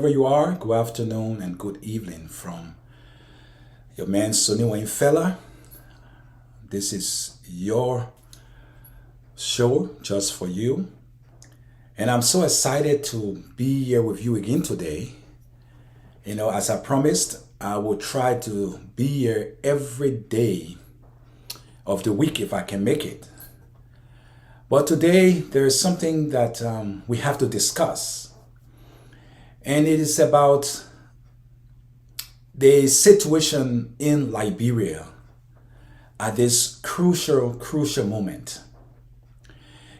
wherever you are, good afternoon and good evening from your man Sonny Wayne Fella. This is your show just for you. And I'm so excited to be here with you again today. You know, as I promised, I will try to be here every day of the week if I can make it. But today there is something that we have to discuss. And it is about the situation in Liberia at this crucial moment.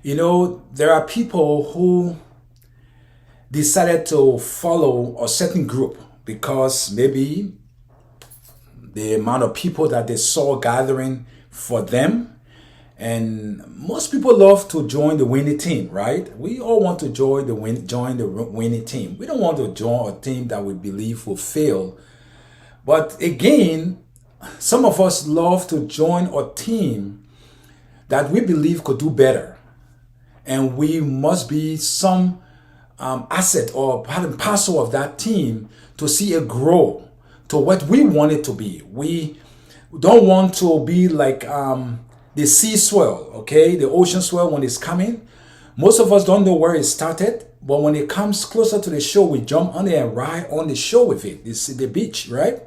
You know, there are people who decided to follow a certain group because maybe the amount of people that they saw gathering for them. And most people love to join the winning team, right? We all want to join the winning team. We don't want to join a team that we believe will fail. But again, some of us love to join a team that we believe could do better. And we must be some asset or part and parcel of that team to see it grow to what we want it to be. We don't want to be like the sea swell, okay? The ocean swell when it's coming. Most of us don't know where it started, but when it comes closer to the shore, we jump on it and ride on the shore with it. It's the beach, right?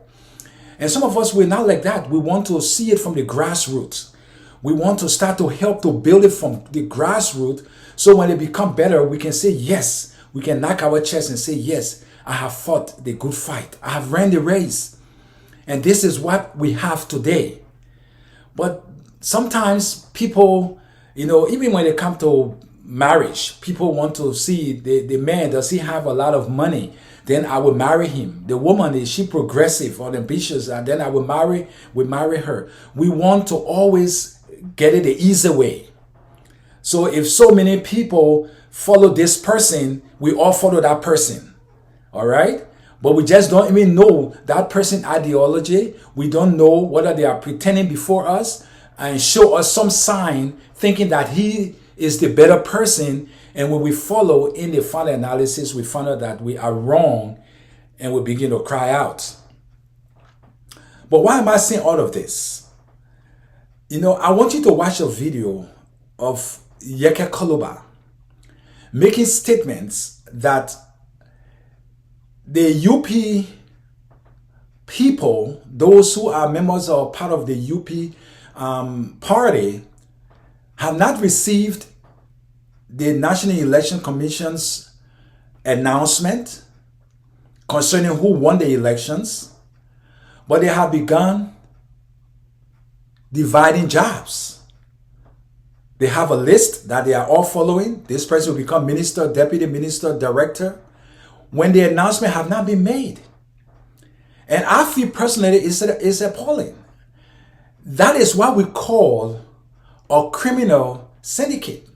And some of us, we're not like that. We want to see it from the grassroots. We want to start to help to build it from the grassroots, so when it become better, we can say, yes, we can knock our chest and say, yes, I have fought the good fight. I have ran the race. And this is what we have today. But sometimes people, you know, even when it comes to marriage, people want to see the man, does he have a lot of money? Then I will marry him. The woman, is she progressive or ambitious? And then I will marry her. We want to always get it the easy way. So if so many people follow this person, we all follow that person. All right? But we just don't even know that person's ideology. We don't know whether they are pretending before us and show us some sign thinking that he is the better person. And when we follow in the final analysis, we find out that we are wrong and we begin to cry out. But why am I saying all of this? You know, I want you to watch a video of Yeke Koloba making statements that the UP people, those who are members or part of the UP party, have not received the National Election Commission's announcement concerning who won the elections, but they have begun dividing jobs. They have a list that they are all following. This person will become minister, deputy minister, director, when the announcement have not been made. And I feel personally it's appalling. That is what we call a criminal syndicate.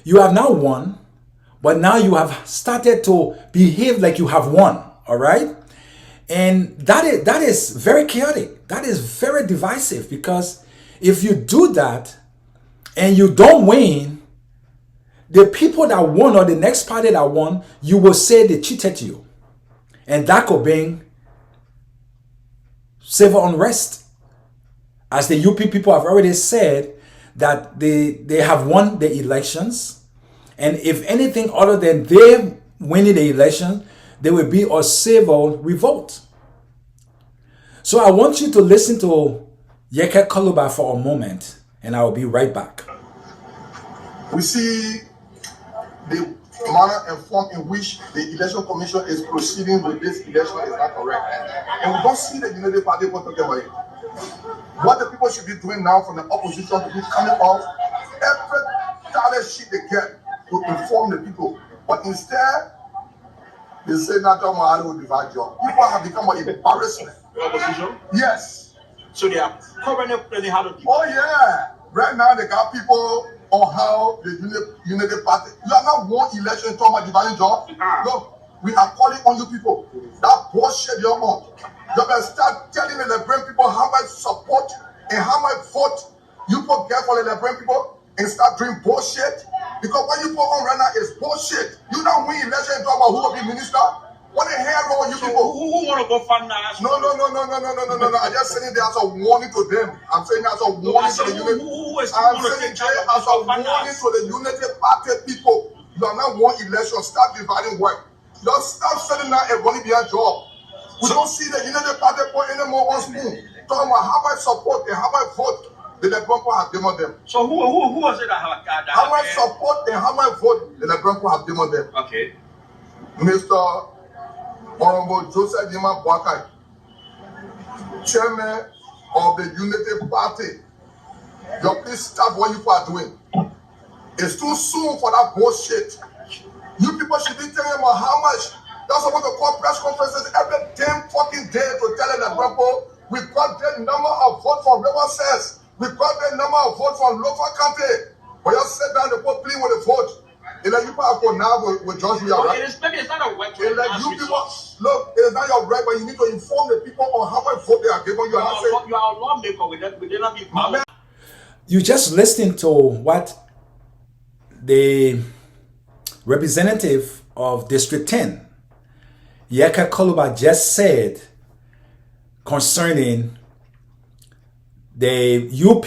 You have now won, but now you have started to behave like you have won, all right? And that is very chaotic. That is very divisive, because if you do that and you don't win, the people that won or the next party that won, you will say they cheated you. And that could bring civil unrest. As the UP people have already said that they have won the elections. And if anything other than them winning the election, there will be a civil revolt. So I want you to listen to Yeke Koloba for a moment, and I will be right back. We see the manner and form in which the election commission is proceeding with this election is not correct. And we don't see the Unity Party talking about it. What the people should be doing now from the opposition to be coming off every talent sheet they get to inform the people. But instead, they say Nato Mahali will divide job. People have become an embarrassment. The opposition? Yes. So they are covering up any hard people. Oh yeah. Right now they got people on how the Unity Party. You have not won election talking about dividing job. No, we are calling on you people. That bullshit you're on. You better start telling the Liberian people how much support and how much vote you people get for the Liberian people, and start doing bullshit. Because what you people on right now is bullshit. You don't win election talking about who will be minister. What the hell wrong with you So people? who want to go fund now? No. I just saying it as a warning to them. I'm saying it as a warning to the unity. I'm saying it as a warning to the unity party people. You are not one election. Start dividing work. Just start sitting down and running behind job. We don't see the unity party put anymore on spoon. Talking about how much support and how much vote did the Bronco have given them. So who was it that how much support and how much vote did the Bronco have given them? Okay. Mr. Honorable Joseph Yima Boakai, chairman of the Unity Party, you please stop what you are doing. It's too soon for that bullshit. You people should be telling about how much. That's supposed to call press conferences every damn fucking day to tell the Bronco we got the number of votes from River Says. We got the number of votes from local county. But you sit down and put plea with the vote. It's like you people now with George Weah, right? Maybe it's not a wet It's like you people, look, it's not your right, but you need to inform the people on how much vote they are giving you. You are a lawmaker with that. We did not be power. You just listened to what the representative of District 10, Yeka Koluba, just said concerning the UP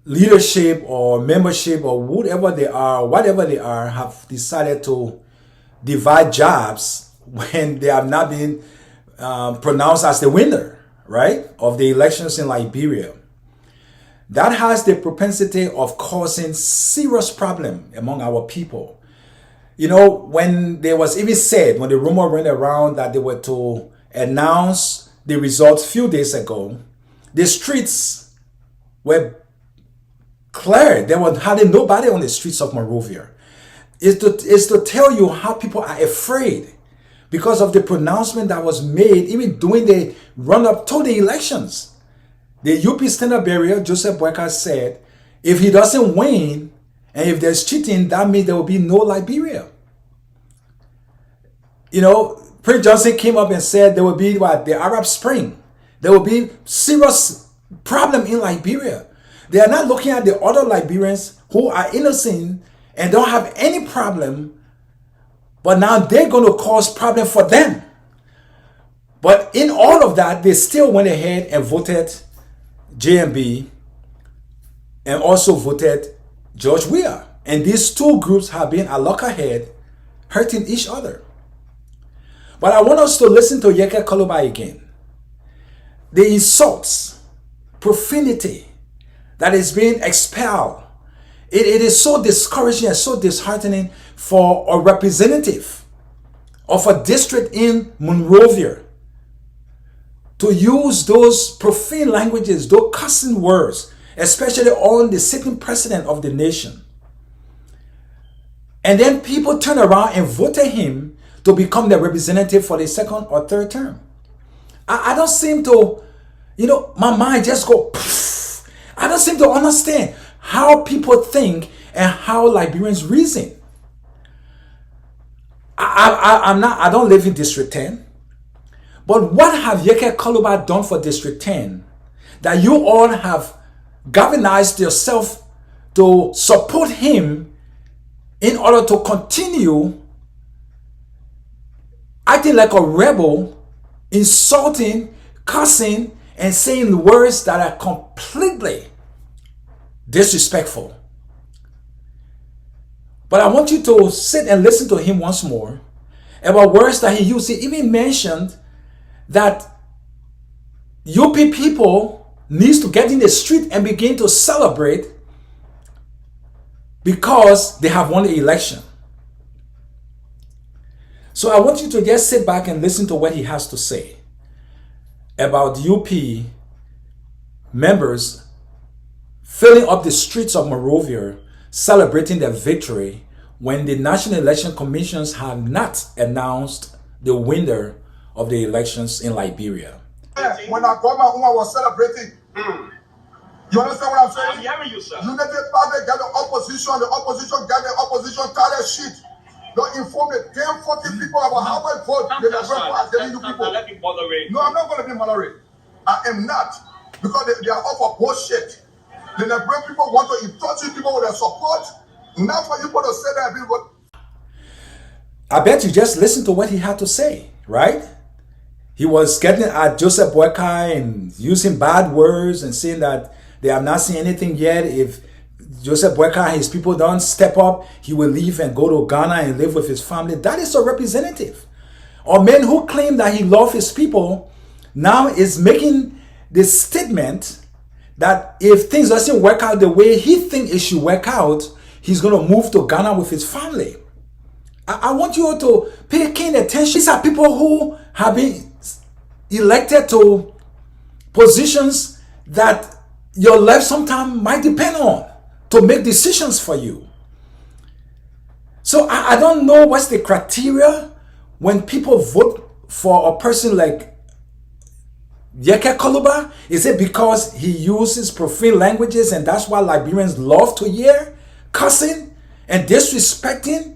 leadership or membership or whatever they are, have decided to divide jobs when they have not been pronounced as the winner, right, of the elections in Liberia. That has the propensity of causing serious problem among our people. You know, when there was even said, when the rumor went around that they were to announce the results a few days ago, the streets were cleared. There was hardly nobody on the streets of Monrovia. It's to tell you how people are afraid because of the pronouncement that was made even during the run-up to the elections. The UP standard bearer, Joseph Boakai, said, if he doesn't win, and if there's cheating, that means there will be no Liberia. You know, Prince Johnson came up and said there will be what? The Arab Spring. There will be serious problem in Liberia. They are not looking at the other Liberians who are innocent and don't have any problem, but now they're going to cause problem for them. But in all of that, they still went ahead and voted JMB and also voted George Weah. And these two groups have been a lockerhead, hurting each other. But I want us to listen to Yeka Koluba again. The insults, profanity that is being expelled, it is so discouraging and so disheartening for a representative of a district in Monrovia to use those profane languages, those cussing words, especially on the sitting president of the nation. And then people turn around and voted him to become the representative for the second or third term. I don't seem to, my mind just go, poof. I don't seem to understand how people think and how Liberians reason. I don't live in District 10. But what have Yeka Koluba done for District 10 that you all have galvanized yourself to support him in order to continue acting like a rebel, insulting, cussing, and saying words that are completely disrespectful? But I want you to sit and listen to him once more about words that he used. He even mentioned that UP people needs to get in the street and begin to celebrate because they have won the election. So I want you to just sit back and listen to what he has to say about UP members filling up the streets of Monrovia celebrating their victory when the National Election Commissions have not announced the winner of the elections in Liberia. When I got my own, I was celebrating. You understand what I'm saying? I'm hearing you, sir. Unity Party got the opposition got the opposition tired shit. Don't inform the damn fucking people about how much vote they are giving you people. No, I'm not going to be moderate. I am not. Because they are all for bullshit. The Liberian people want to indulge people with their support. Not for you to say that people. I bet you just listen to what he had to say, right? He was getting at Joseph Boakai and using bad words and saying that they have not seen anything yet. If Joseph Boakai and his people don't step up, he will leave and go to Ghana and live with his family. That is a representative. Or men who claim that he loves his people now is making this statement that if things doesn't work out the way he thinks it should work out, he's going to move to Ghana with his family. I want you all to pay keen attention. These are people who have been elected to positions that your life sometimes might depend on to make decisions for you. So I don't know what's the criteria when people vote for a person like Yeke Koluba. Is it because he uses profane languages and that's why Liberians love to hear cussing and disrespecting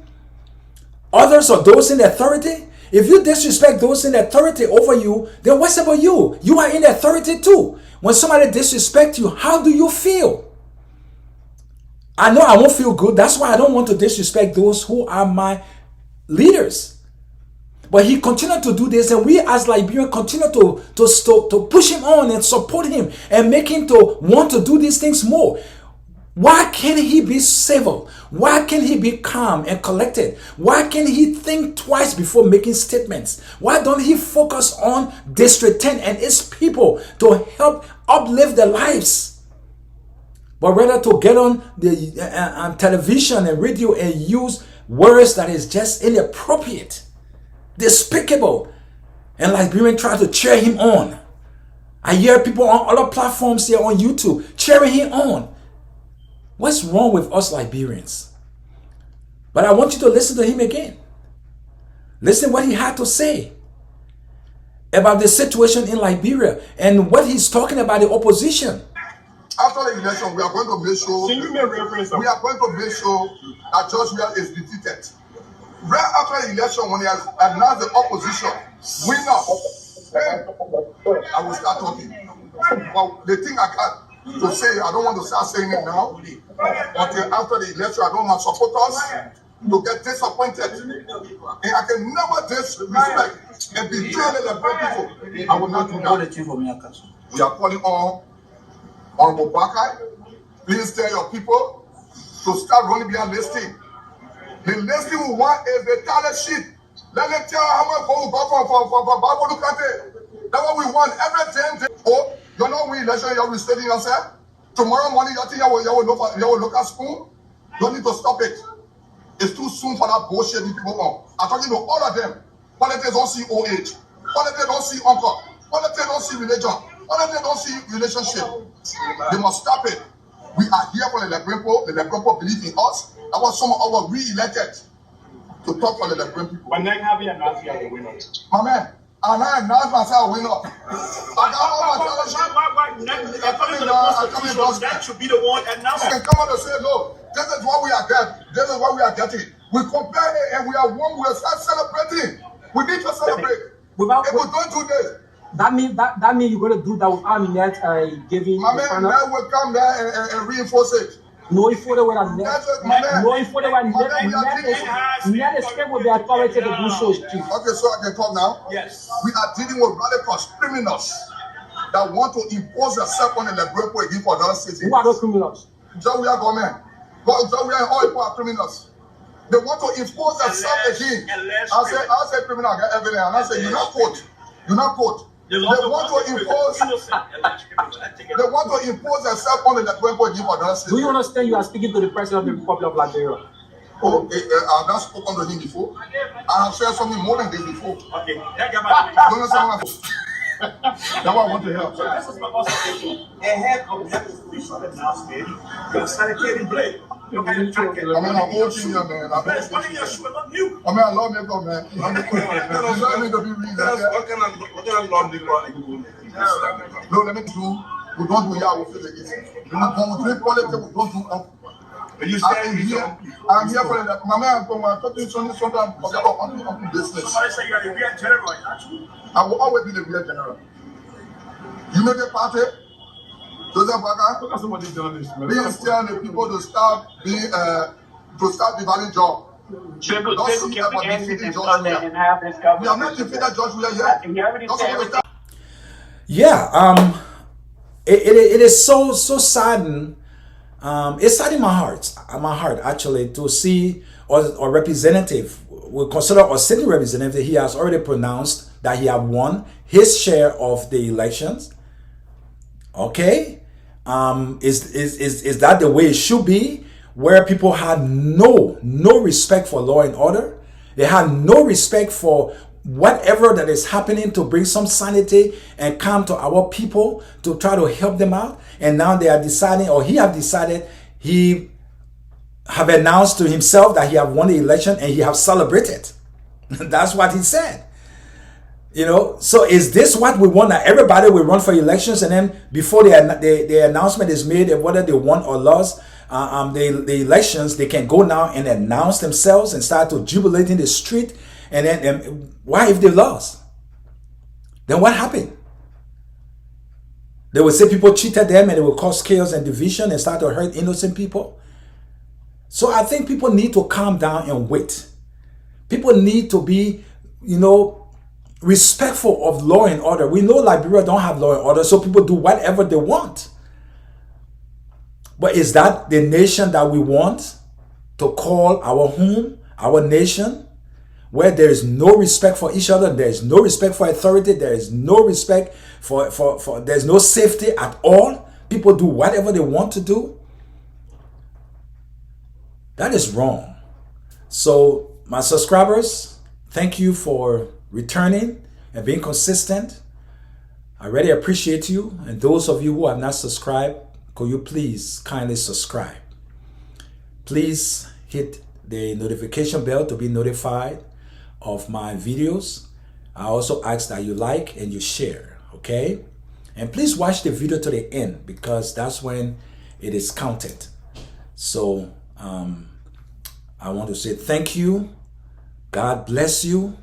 others or those in authority? If you disrespect those in authority over you, then what's about you? You are in authority too. When somebody disrespects you, how do you feel? I know I won't feel good. That's why I don't want to disrespect those who are my leaders. But he continued to do this, and we as Liberians continue to push him on and support him and make him to want to do these things more. Why can't he be civil? Why can't he be calm and collected? Why can't he think twice before making statements? Why don't he focus on District 10 and its people to help uplift their lives? But rather to get on the television and radio and use words that is just inappropriate, despicable, and Liberian try to cheer him on. I hear people on other platforms here on YouTube cheering him on. What's wrong with us Liberians? But I want you to listen to him again. Listen what he had to say about the situation in Liberia and what he's talking about the opposition. After the election, we are going to make sure. Can you make reference? We are going to make sure that George Weah is defeated. Right after the election, when he has announced the opposition winner, I will start talking. But the thing I got to say, I don't want to start saying it now. Until after the election, I don't want supporters to get disappointed. And I can never disrespect and betray the people. I will not do that. We are calling on Honorable Bakai. Please tell your people to start running behind listing. The listing we want is the talent sheet. Let them tell how much we got from Bible country. That's what we want every day. Oh, you know we election you will study yourself. Tomorrow morning you think you will look at spoon. You need to stop it. It's too soon for that bullshit these people on. I'm talking to all of them. Politics don't see old age. Politics don't see uncle. Politics don't see religion. Politics don't see relationship. They must stop it. We are here for the Liberian people. The Liberian people believe in us. That was some of our re-elected to talk for the Liberian people. But then have you announced you as a winner? My man, and I announced myself a winner. I got all my fellowship. That should be the one announced. And come on and say, look, this is what we are getting. This is what we are getting. We compare it and we are one. We are start celebrating. We need to celebrate. If we don't do this, that means you're going to do that without me yet giving. my man, that will come there and reinforce it. No, if they were net escape with the authority to do so. Okay, so I can talk now. Yes. We are dealing with radicals, criminals that want to impose themselves on the Liberian people again for another city. Who are those criminals? John, we are government. John, we are all people are criminals. They want to impose themselves again. I say criminal, I get evidence, and I say you're not court. You're not court. They want to impose. They want to impose themselves on the Liberian people again for another city. Do you understand? You are speaking to the president of the Republic of Liberia. Oh, I have not spoken to him before. I have said something more than this before. Okay. That's what I want to hear. So this is my observation. Ahead of the official announcement, you started getting blame. I mean, I'm old senior, man. I mean, I love me, God, man. Let me to be real. What kind of law do you want? No, let me do. We don't do Yahoo for the easy. When we drink politics, we don't do. I'm here for that. My man, from my talking sometimes on business. Somebody say you're a real general, aren't you? I will always be the real general. You know the party? Joseph Baga? Look at somebody done this, man. Please tell the people to start dividing job. Tribute, Don't tribute see can about be ended defeating and George on Weah. and have this We government. have not defeated George Weah yet. He already That's said what we're talking. Yeah, it is so saddened. It's saddened my heart actually to see or representative, we consider a sitting representative, he has already pronounced that he have won his share of the elections. Okay, is that the way it should be? Where people had no respect for law and order, they had no respect for whatever that is happening to bring some sanity and calm to our people to try to help them out. And now they are deciding, or he have decided, he have announced to himself that he have won the election and he have celebrated. That's what he said. You know, so is this what we want, that everybody will run for elections and then before the announcement is made of whether they won or lost the elections, they can go now and announce themselves and start to jubilate in the street? And then why if they lost? Then what happened? They will say people cheated them and it will cause chaos and division and start to hurt innocent people. So I think people need to calm down and wait. People need to be, respectful of law and order. We know Liberia don't have law and order, so people do whatever they want. But is that the nation that we want to call our home, our nation, where there is no respect for each other, there is no respect for authority, there is no respect for there's no safety at all? People do whatever they want to do? That is wrong. So my subscribers, thank you for returning and being consistent. I really appreciate you. And those of you who have not subscribed, could you please kindly subscribe? Please hit the notification bell to be notified of my videos. I also ask that you like and you share, okay? And please watch the video to the end because that's when it is counted. So I want to say thank you. God bless you.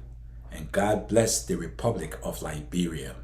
And God bless the Republic of Liberia.